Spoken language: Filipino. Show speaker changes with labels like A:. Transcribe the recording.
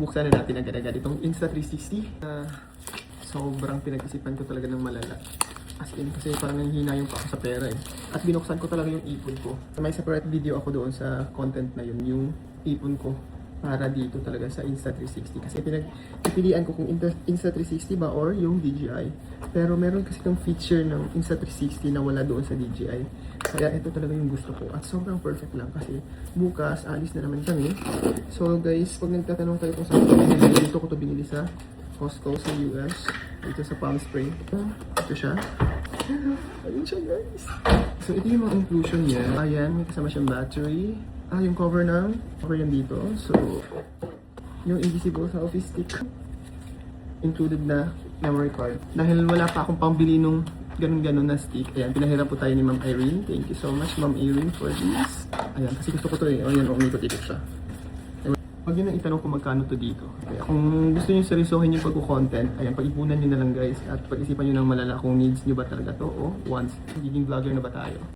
A: Buksan na natin agad-agad itong Insta360. Sobrang pinag-isipan ko talaga ng malala. As in, kasi parang nanghihina yung pa ako sa pera eh. At binuksan ko talaga yung ipon ko. May separate video ako doon sa content na yun, yung ipon ko para dito talaga sa Insta360. Kasi pinagpipilian ko kung Insta360 ba or yung DJI. Pero meron kasi itong feature ng Insta360 na wala doon sa DJI. Kaya ito talaga yung gusto ko. At sobrang perfect lang kasi bukas alis na naman kami. So guys, pag nagtatanong kayo kung saan ko binili, dito ko to binili sa Costco sa US. Dito sa Palm Springs. Ito siya. Ayun siya guys. So ito yung mga inclusion niya. Ayan, may kasama siyang battery. Yung cover yan dito. So, yung invisible selfie stick. Included na memory card. Dahil wala pa akong pambili nung ganun-ganun na stick. Ayan, pinahirap po tayo ni Ma'am Irene. Thank you so much, Ma'am Irene, for this. Ayan, kasi gusto ko to eh. Ayan, umikot-ikot siya. Huwag nyo nang itanong kung magkano to dito. Kaya kung gusto nyo seryosohin yung pag-content, ayan, pag-ipunan nyo na lang guys. At pag-isipan nyo ng malala kung needs nyo ba talaga to o once magiging vlogger na ba tayo.